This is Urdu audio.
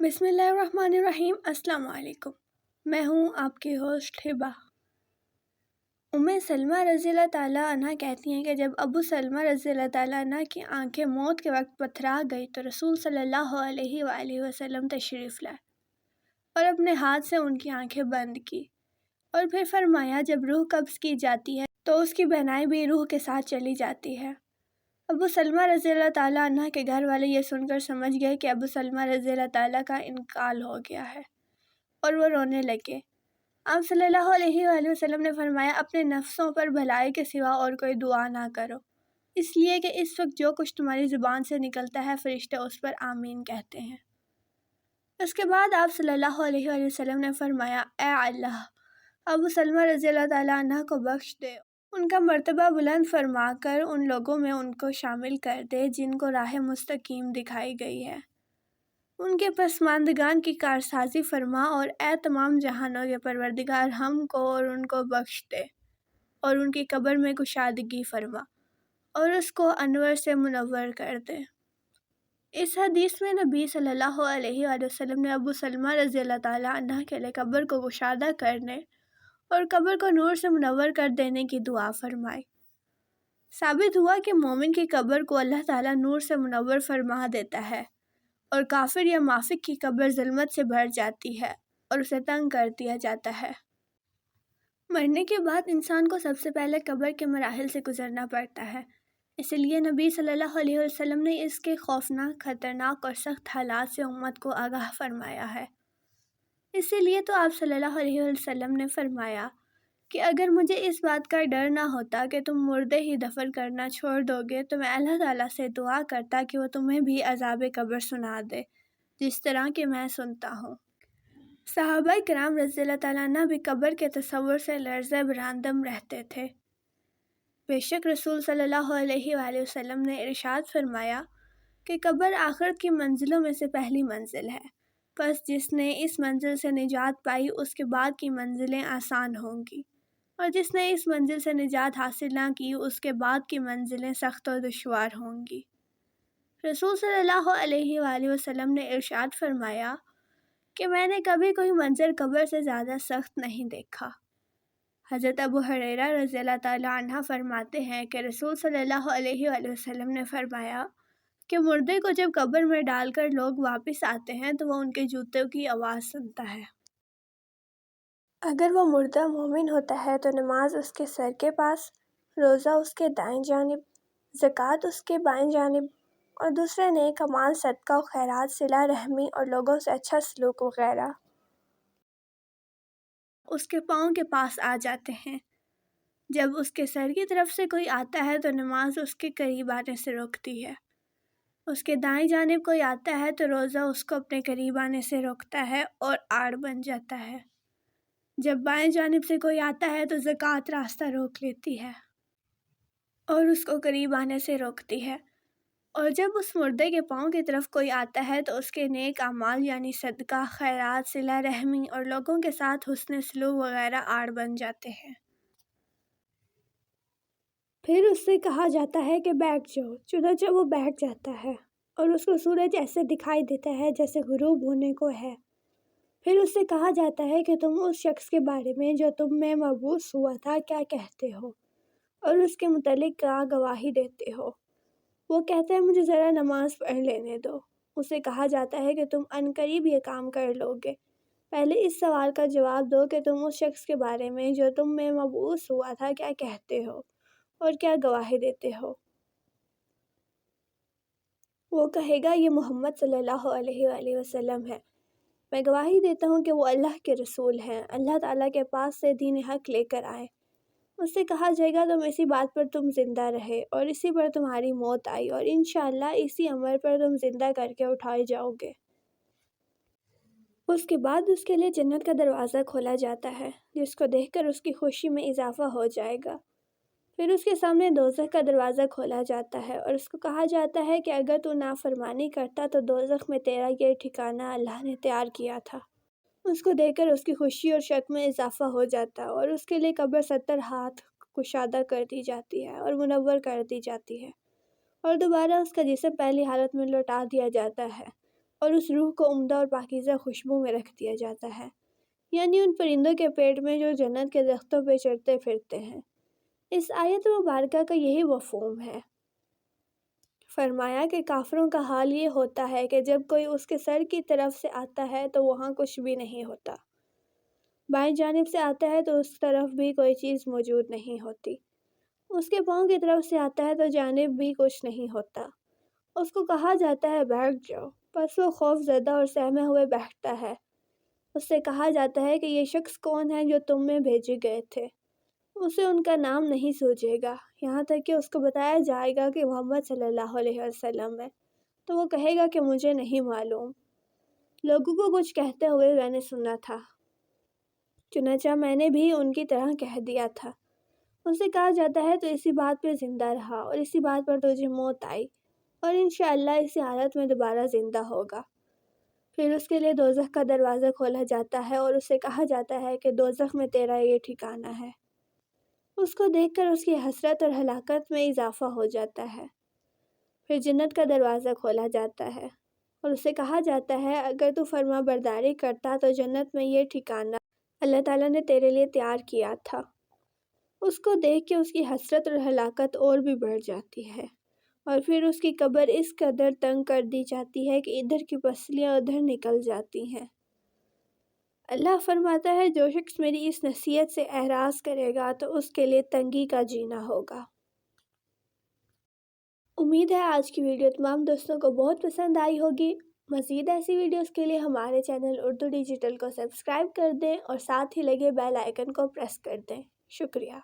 بسم اللہ الرحمن الرحیم۔ السلام علیکم۔ میں ہوں آپ کی ہوسٹ ہبہ۔ سلمہ رضی اللہ تعالیٰ عنہ کہتی ہیں کہ جب ابو سلمہ رضی اللہ تعالیٰ عنہ کی آنکھیں موت کے وقت پتھرا گئی تو رسول صلی اللہ علیہ وآلہ وسلم تشریف لائے اور اپنے ہاتھ سے ان کی آنکھیں بند کی اور پھر فرمایا جب روح قبض کی جاتی ہے تو اس کی بینائی بھی روح کے ساتھ چلی جاتی ہے۔ ابو سلمہ رضی اللہ تعالیٰ عنہ کے گھر والے یہ سن کر سمجھ گئے کہ ابو سلمہ رضی اللہ تعالیٰ کا انتقال ہو گیا ہے اور وہ رونے لگے۔ آپ صلی اللہ علیہ وآلہ وسلم نے فرمایا اپنے نفسوں پر بھلائی کے سوا اور کوئی دعا نہ کرو، اس لیے کہ اس وقت جو کچھ تمہاری زبان سے نکلتا ہے فرشتے اس پر آمین کہتے ہیں۔ اس کے بعد آپ صلی اللہ علیہ وآلہ وسلم نے فرمایا اے اللہ ابو سلمہ رضی اللہ تعالیٰ عنہ کو بخش دے، ان کا مرتبہ بلند فرما کر ان لوگوں میں ان کو شامل کر دے جن کو راہ مستقیم دکھائی گئی ہے، ان کے پسماندگان کی کارسازی فرما اور اے تمام جہانوں کے پروردگار ہم کو اور ان کو بخش دے اور ان کی قبر میں کشادگی فرما اور اس کو انور سے منور کر دے۔ اس حدیث میں نبی صلی اللہ علیہ وآلہ وسلم نے ابو سلمہ رضی اللہ تعالیٰ عنہ کے لیے قبر کو کشادہ کرنے اور قبر کو نور سے منور کر دینے کی دعا فرمائی۔ ثابت ہوا کہ مومن کی قبر کو اللہ تعالیٰ نور سے منور فرما دیتا ہے اور کافر یا منافق کی قبر ظلمت سے بھر جاتی ہے اور اسے تنگ کر دیا جاتا ہے۔ مرنے کے بعد انسان کو سب سے پہلے قبر کے مراحل سے گزرنا پڑتا ہے، اس لیے نبی صلی اللہ علیہ وسلم نے اس کے خوفناک، خطرناک اور سخت حالات سے امت کو آگاہ فرمایا ہے۔ اسی لیے تو آپ صلی اللہ علیہ وسلم نے فرمایا کہ اگر مجھے اس بات کا ڈر نہ ہوتا کہ تم مردے ہی دفن کرنا چھوڑ دو گے تو میں اللہ تعالیٰ سے دعا کرتا کہ وہ تمہیں بھی عذاب قبر سنا دے جس طرح کہ میں سنتا ہوں۔ صحابہ کرام رضی اللہ تعالیٰ عنہ بھی قبر کے تصور سے لرزہ براندم رہتے تھے۔ بے شک رسول صلی اللہ علیہ وآلہ وسلم نے ارشاد فرمایا کہ قبر آخرت کی منزلوں میں سے پہلی منزل ہے، پس جس نے اس منزل سے نجات پائی اس کے بعد کی منزلیں آسان ہوں گی، اور جس نے اس منزل سے نجات حاصل نہ کی اس کے بعد کی منزلیں سخت و دشوار ہوں گی۔ رسول صلی اللہ علیہ وآلہ وسلم نے ارشاد فرمایا کہ میں نے کبھی کوئی منظر قبر سے زیادہ سخت نہیں دیکھا۔ حضرت ابو ہریرہ رضی اللہ تعالیٰ عنہ فرماتے ہیں کہ رسول صلی اللہ علیہ وآلہ وسلم نے فرمایا کہ مردے کو جب قبر میں ڈال کر لوگ واپس آتے ہیں تو وہ ان کے جوتوں کی آواز سنتا ہے۔ اگر وہ مردہ مومن ہوتا ہے تو نماز اس کے سر کے پاس، روزہ اس کے دائیں جانب، زکوٰۃ اس کے بائیں جانب اور دوسرے نیک اعمال صدقہ و خیرات، صلہ رحمی اور لوگوں سے اچھا سلوک وغیرہ اس کے پاؤں کے پاس آ جاتے ہیں۔ جب اس کے سر کی طرف سے کوئی آتا ہے تو نماز اس کے قریب آنے سے روکتی ہے، اس کے دائیں جانب کوئی آتا ہے تو روزہ اس کو اپنے قریب آنے سے روکتا ہے اور آڑ بن جاتا ہے، جب بائیں جانب سے کوئی آتا ہے تو زکوٰۃ راستہ روک لیتی ہے اور اس کو قریب آنے سے روکتی ہے، اور جب اس مردے کے پاؤں کی طرف کوئی آتا ہے تو اس کے نیک اعمال یعنی صدقہ، خیرات، صلہ رحمی اور لوگوں کے ساتھ حسن سلوک وغیرہ آڑ بن جاتے ہیں۔ پھر اس سے کہا جاتا ہے کہ بیٹھ جاؤ، چنانچہ وہ بیٹھ جاتا ہے اور اس کو سورج ایسے دکھائی دیتا ہے جیسے غروب ہونے کو ہے۔ پھر اس سے کہا جاتا ہے کہ تم اس شخص کے بارے میں جو تم میں مبعوث ہوا تھا کیا کہتے ہو اور اس کے متعلق کیا گواہی دیتے ہو؟ وہ کہتا ہے مجھے ذرا نماز پڑھ لینے دو۔ اسے کہا جاتا ہے کہ تم عنقریب یہ کام کر لو گے، پہلے اس سوال کا جواب دو کہ تم اس شخص کے بارے میں جو تم میں مبعوث ہوا تھا کیا کہتے ہو اور کیا گواہی دیتے ہو؟ وہ کہے گا یہ محمد صلی اللہ علیہ وآلہ وسلم ہے، میں گواہی دیتا ہوں کہ وہ اللہ کے رسول ہیں، اللہ تعالیٰ کے پاس سے دین حق لے کر آئے۔ اس سے کہا جائے گا تم اسی بات پر تم زندہ رہے اور اسی پر تمہاری موت آئی اور انشاءاللہ اسی عمل پر تم زندہ کر کے اٹھائے جاؤ گے۔ اس کے بعد اس کے لیے جنت کا دروازہ کھولا جاتا ہے جس کو دیکھ کر اس کی خوشی میں اضافہ ہو جائے گا۔ پھر اس کے سامنے دوزخ کا دروازہ کھولا جاتا ہے اور اس کو کہا جاتا ہے کہ اگر تو نافرمانی کرتا تو دوزخ میں تیرا یہ ٹھکانہ اللہ نے تیار کیا تھا۔ اس کو دیکھ کر اس کی خوشی اور شک میں اضافہ ہو جاتا اور اس کے لیے قبر 70 ہاتھ کشادہ کر دی جاتی ہے اور منور کر دی جاتی ہے اور دوبارہ اس کا جسم پہلی حالت میں لوٹا دیا جاتا ہے اور اس روح کو عمدہ اور پاکیزہ خوشبو میں رکھ دیا جاتا ہے، یعنی ان پرندوں کے پیٹ میں جو جنت کے درختوں پہ چڑھتے پھرتے ہیں۔ اس آیت مبارکہ کا یہی مفہوم ہے۔ فرمایا کہ کافروں کا حال یہ ہوتا ہے کہ جب کوئی اس کے سر کی طرف سے آتا ہے تو وہاں کچھ بھی نہیں ہوتا، بائیں جانب سے آتا ہے تو اس طرف بھی کوئی چیز موجود نہیں ہوتی، اس کے پاؤں کی طرف سے آتا ہے تو جانب بھی کچھ نہیں ہوتا۔ اس کو کہا جاتا ہے بیٹھ جاؤ، پس وہ خوف زدہ اور سہمے ہوئے بیٹھتا ہے۔ اس سے کہا جاتا ہے کہ یہ شخص کون ہے جو تم میں بھیجے گئے تھے؟ اسے ان کا نام نہیں سوچے گا، یہاں تک کہ اس کو بتایا جائے گا کہ محمد صلی اللہ علیہ وسلم ہے تو وہ کہے گا کہ مجھے نہیں معلوم، لوگوں کو کچھ کہتے ہوئے میں نے سنا تھا، چنانچہ میں نے بھی ان کی طرح کہہ دیا تھا۔ اس سے کہا جاتا ہے تو اسی بات پہ زندہ رہا اور اسی بات پر تجھے موت آئی اور انشاءاللہ اسی حالت میں دوبارہ زندہ ہوگا۔ پھر اس کے لیے دوزخ کا دروازہ کھولا جاتا ہے اور اسے کہا جاتا ہے کہ دوزخ میں تیرا یہ ٹھکانہ ہے۔ اس کو دیکھ کر اس کی حسرت اور ہلاکت میں اضافہ ہو جاتا ہے۔ پھر جنت کا دروازہ کھولا جاتا ہے اور اسے کہا جاتا ہے اگر تو فرما برداری کرتا تو جنت میں یہ ٹھکانہ اللہ تعالیٰ نے تیرے لیے تیار کیا تھا۔ اس کو دیکھ کے اس کی حسرت اور ہلاکت اور بھی بڑھ جاتی ہے، اور پھر اس کی قبر اس قدر تنگ کر دی جاتی ہے کہ ادھر کی پسلیاں ادھر نکل جاتی ہیں۔ اللہ فرماتا ہے جو شخص میری اس نصیحت سے اعراض کرے گا تو اس کے لیے تنگی کا جینا ہوگا۔ امید ہے آج کی ویڈیو تمام دوستوں کو بہت پسند آئی ہوگی۔ مزید ایسی ویڈیوز کے لیے ہمارے چینل اردو ڈیجیٹل کو سبسکرائب کر دیں اور ساتھ ہی لگے بیل آئیکن کو پریس کر دیں۔ شکریہ۔